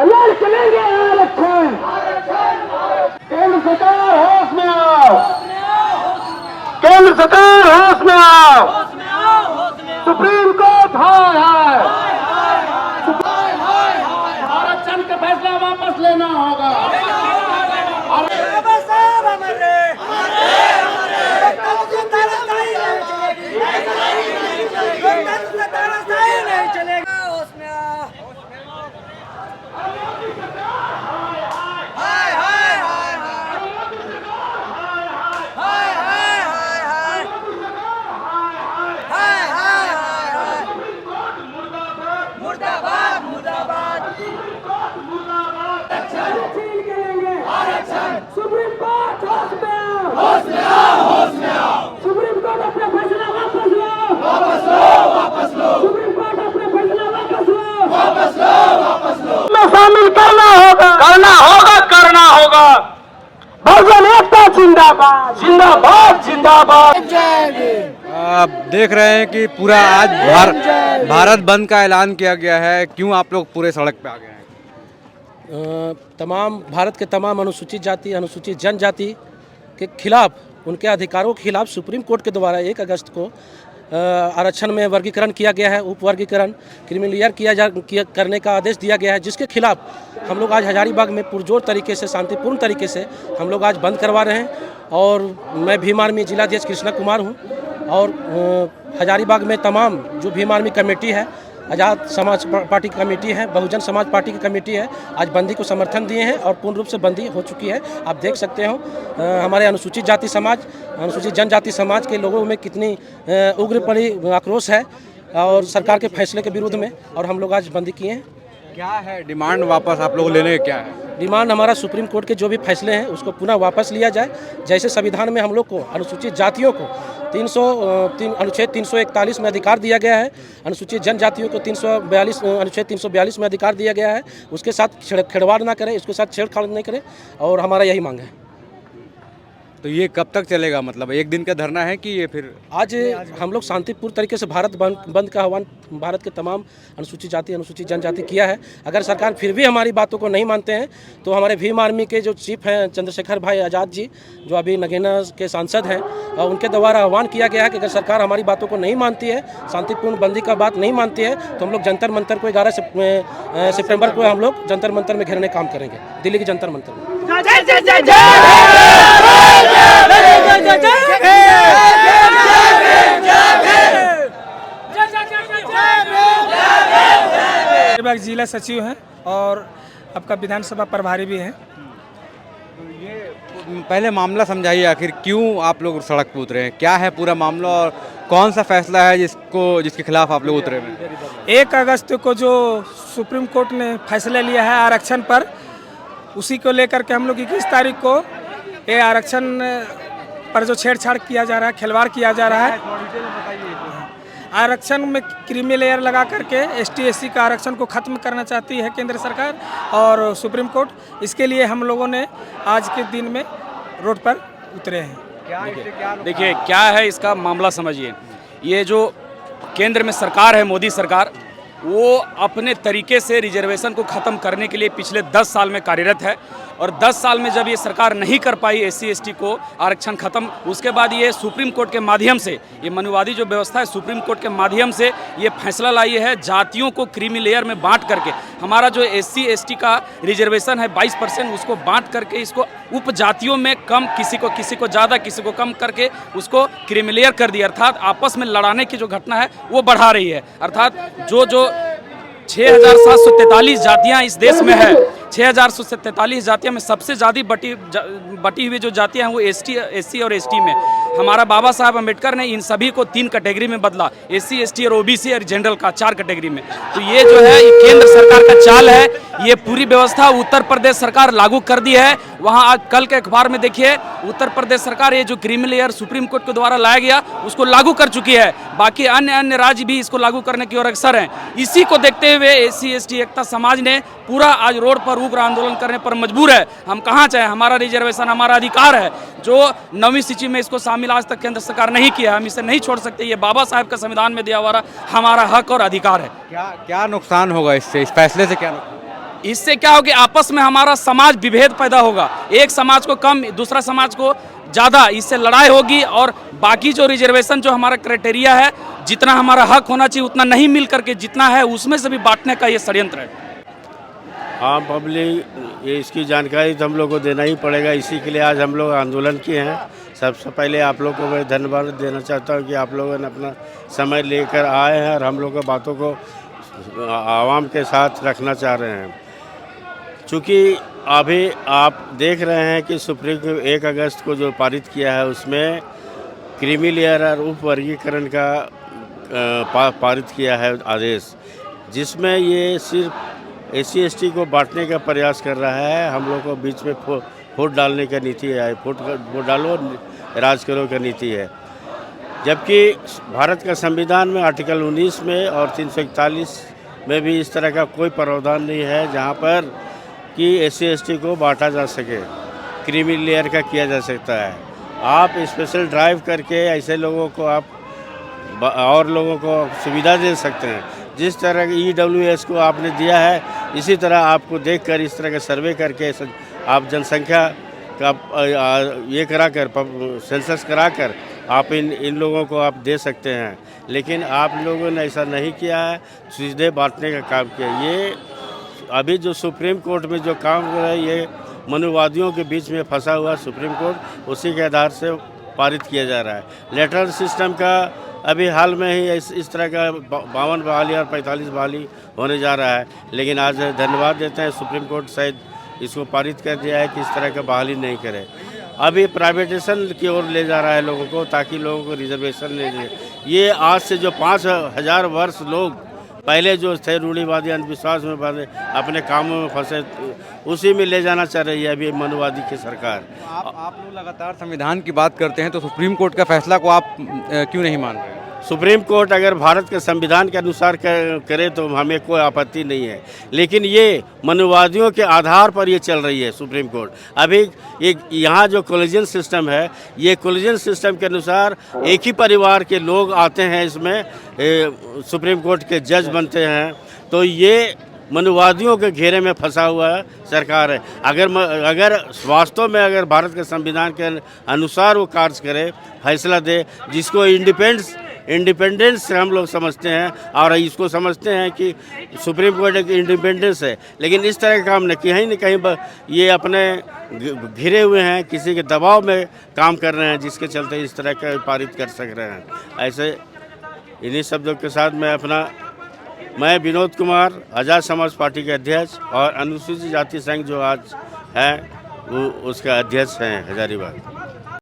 तैयार चलेंगे आरक्षण। केंद्र सरकार होश में आओ, केंद्र सरकार होश में आओ। सुप्रीम कोर्ट हाय हाय, आरक्षण का फैसला वापस लेना होगा। सुप्रीम कोर्ट होश में आओ, सुप्रीम कोर्ट अपना फैसला वापस लो, सुप्रीम कोर्ट अपना फैसला वापस लो। में शामिल करना होगा। बहुजन एकता जिंदाबाद, जिंदाबाद जिंदाबाद। आप देख रहे हैं कि पूरा आज भारत बंद का ऐलान किया गया है। क्यों आप लोग पूरे सड़क पे आ गए हैं? भारत के तमाम अनुसूचित जाति, अनुसूचित जनजाति के खिलाफ, उनके अधिकारों के खिलाफ सुप्रीम कोर्ट के द्वारा 1 अगस्त को आरक्षण में वर्गीकरण किया गया है, उप वर्गीकरण क्रीमीलेयर करने का आदेश दिया गया है, जिसके खिलाफ हम लोग आज हजारीबाग में पुरजोर तरीके से, शांतिपूर्ण तरीके से हम लोग आज बंद करवा रहे हैं। और मैं भीम आर्मी जिलाध्यक्ष कृष्णा कुमार हूँ और हजारीबाग में तमाम जो भीम आर्मी कमेटी है, आज़ाद समाज पार्टी की कमेटी है, बहुजन समाज पार्टी की कमेटी है, आज बंदी को समर्थन दिए हैं और पूर्ण रूप से बंदी हो चुकी है। आप देख सकते हो हमारे अनुसूचित जाति समाज, अनुसूचित जनजाति समाज के लोगों में कितनी उग्र पड़ी आक्रोश है और सरकार के फैसले के विरुद्ध में, और हम लोग आज बंदी किए हैं। क्या है डिमांड वापस आप लोग लेने? क्या है डिमांड? हमारा सुप्रीम कोर्ट के जो भी फैसले हैं उसको पुनः वापस लिया जाए। जैसे संविधान में हम लोग को अनुसूचित जातियों को अनुच्छेद 341 में अधिकार दिया गया है, अनुसूचित जनजातियों को अनुच्छेद 342 में अधिकार दिया गया है, उसके साथ खिलवाड़ ना करें, इसके साथ छेड़छाड़ नहीं करें, और हमारा यही मांग है। तो ये कब तक चलेगा? मतलब एक दिन का धरना है कि ये फिर आज हम लोग शांतिपूर्ण तरीके से भारत बंद का आह्वान भारत के तमाम अनुसूचित जाति, अनुसूचित जनजाति किया है। अगर सरकार फिर भी हमारी बातों को नहीं मानते हैं तो हमारे भीम आर्मी के जो चीफ हैं चंद्रशेखर भाई आज़ाद जी, जो अभी नगीना के सांसद हैं, और उनके द्वारा आह्वान किया गया है कि अगर सरकार हमारी बातों को नहीं मानती है, शांतिपूर्ण बंदी का बात नहीं मानती है, तो हम लोग जंतर मंतर को 11 सितंबर को हम लोग जंतर मंतर में घेरने काम करेंगे, दिल्ली के जंतर मंतर में। जिला सचिव हैं और आपका विधानसभा प्रभारी भी हैं। तो ये पहले मामला समझाइए, आखिर क्यों आप लोग सड़क पर उतरे हैं? क्या है पूरा मामला और कौन सा फैसला है जिसके खिलाफ आप लोग उतरे हैं? 1 अगस्त को जो सुप्रीम कोर्ट ने फैसला लिया है आरक्षण पर, उसी को लेकर के हम लोग 21 तारीख को ये आरक्षण पर जो छेड़छाड़ किया जा रहा है, खिलवाड़ किया जा रहा है, आरक्षण में क्रीमी लेयर लगा करके ST SC का आरक्षण को ख़त्म करना चाहती है केंद्र सरकार और सुप्रीम कोर्ट। इसके लिए हम लोगों ने आज के दिन में रोड पर उतरे हैं। देखिए क्या है इसका मामला समझिए। ये जो केंद्र में सरकार है, मोदी सरकार, वो अपने तरीके से रिजर्वेशन को ख़त्म करने के लिए पिछले 10 साल में कार्यरत है, और 10 साल में जब ये सरकार नहीं कर पाई SC ST को आरक्षण खत्म, उसके बाद ये सुप्रीम कोर्ट के माध्यम से, ये मनुवादी जो व्यवस्था है, सुप्रीम कोर्ट के माध्यम से ये फैसला लाई है जातियों को क्रीमी लेयर में बांट करके, हमारा जो SC ST का रिजर्वेशन है 22%, उसको बांट करके इसको उप जातियों में कम, किसी को ज़्यादा, किसी को कम करके उसको क्रीमी लेयर कर दिया। अर्थात आपस में लड़ाने की जो घटना है वो बढ़ा रही है। अर्थात जो 6743 जातियाँ इस देश में है, 6743 जातियों में सबसे ज़्यादा बटी हुई जो जातियाँ हैं वो SC और ST में। हमारा बाबा साहब अम्बेडकर ने इन सभी को 3 कैटेगरी में बदला, SC ST और OBC और जनरल का 4 कैटेगरी में। तो ये जो है ये केंद्र सरकार का चाल है। ये पूरी व्यवस्था उत्तर प्रदेश सरकार लागू कर दी है। वहाँ आज कल के अखबार में देखिए, उत्तर प्रदेश सरकार ये जो क्रीमी लेयर सुप्रीम कोर्ट के द्वारा लाया गया उसको लागू कर चुकी है। बाकी अन्य राज्य भी इसको लागू करने की ओर अग्रसर हैं। इसी को देखते हुए SC ST एकता समाज ने पूरा आज रोड पर उग्र आंदोलन करने पर मजबूर है। हम कहाँ चाहें, हमारा रिजर्वेशन हमारा अधिकार है, जो 9वीं सूची में इसको शामिल आज तक केंद्र सरकार नहीं किया। हम इसे नहीं छोड़ सकते। ये बाबा साहब का संविधान में दिया हुआ हमारा हक और अधिकार है। क्या नुकसान होगा इससे, इस फैसले से क्या नुकसान? इससे क्या होगा, आपस में हमारा समाज विभेद पैदा होगा, एक समाज को कम दूसरा समाज को ज़्यादा, इससे लड़ाई होगी। और बाकी जो रिजर्वेशन जो हमारा क्राइटेरिया है, जितना हमारा हक होना चाहिए उतना नहीं मिल करके जितना है उसमें से भी बांटने का ये षड्यंत्र है। आम पब्लिक ये इसकी जानकारी तो हम लोग को देना ही पड़ेगा, इसी के लिए आज हम लोग आंदोलन किए हैं। सबसे पहले आप लोग को मैं धन्यवाद देना चाहता हूँ कि आप लोगों ने अपना समय लेकर आए हैं और हम लोग की बातों को आवाम के साथ रखना चाह रहे हैं। चूँकि अभी आप देख रहे हैं कि सुप्रीम कोर्ट 1 अगस्त को जो पारित किया है उसमें क्रीमी लेयर और उप वर्गीकरण का पारित किया है आदेश, जिसमें ये सिर्फ SC/ST को बांटने का प्रयास कर रहा है। हम लोग को बीच में वोट डालने का नीति है, वोट डालो राज करो का नीति है। जबकि भारत का संविधान में आर्टिकल 19 में और 341 में भी इस तरह का कोई प्रावधान नहीं है जहां पर कि SC/ST को बांटा जा सके, क्रीमी लेयर का किया जा सकता है। आप स्पेशल ड्राइव करके ऐसे लोगों को आप और लोगों को सुविधा दे सकते हैं। जिस तरह EWS को आपने दिया है, इसी तरह आपको देखकर इस तरह का सर्वे करके आप जनसंख्या का ये कराकर सेंसस कराकर आप इन लोगों को आप दे सकते हैं। लेकिन आप लोगों ने ऐसा नहीं किया है, सीधे बांटने का काम किया। ये अभी जो सुप्रीम कोर्ट में जो काम कर रहा है, ये मनुवादियों के बीच में फंसा हुआ सुप्रीम कोर्ट, उसी के आधार से पारित किया जा रहा है। लेटरल सिस्टम का अभी हाल में ही इस तरह का 52 बहाली और 45 बहाली होने जा रहा है। लेकिन आज धन्यवाद देते हैं सुप्रीम कोर्ट शायद इसको पारित कर दिया है कि इस तरह का बहाली नहीं करे। अभी प्राइवेटेशन की ओर ले जा रहा है लोगों को, ताकि लोगों को रिजर्वेशन ले दे। ये आज से जो 5000 वर्ष लोग पहले जो थे रूढ़िवादी अंधविश्वास में बंधे अपने कामों में फंसे, उसी में ले जाना चाह रही है अभी मनुवादी की सरकार। आप लोग लगातार संविधान की बात करते हैं, तो सुप्रीम कोर्ट का फैसला को आप क्यों नहीं मान रहे हैं? सुप्रीम कोर्ट अगर भारत के संविधान के अनुसार करे तो हमें कोई आपत्ति नहीं है, लेकिन ये मनुवादियों के आधार पर ये चल रही है सुप्रीम कोर्ट। अभी यहाँ जो कोलिजन सिस्टम है, ये कोलिजन सिस्टम के अनुसार एक ही परिवार के लोग आते हैं, इसमें सुप्रीम कोर्ट के जज बनते हैं। तो ये मनुवादियों के घेरे में फंसा हुआ सरकार है। अगर वास्तव में अगर भारत के संविधान के अनुसार वो कार्य करे, फैसला दे, जिसको इंडिपेंडेंस से हम लोग समझते हैं और इसको समझते हैं कि सुप्रीम कोर्ट एक इंडिपेंडेंस है, लेकिन इस तरह का काम नहीं, कहीं न कहीं ये अपने घिरे हुए हैं, किसी के दबाव में काम कर रहे हैं, जिसके चलते इस तरह का पारित कर सक रहे हैं। ऐसे इन्हीं शब्दों के साथ मैं विनोद कुमार, आज़ाद समाज पार्टी के अध्यक्ष और अनुसूचित जाति संघ जो आज है वो उसका अध्यक्ष हैं हजारीबाग।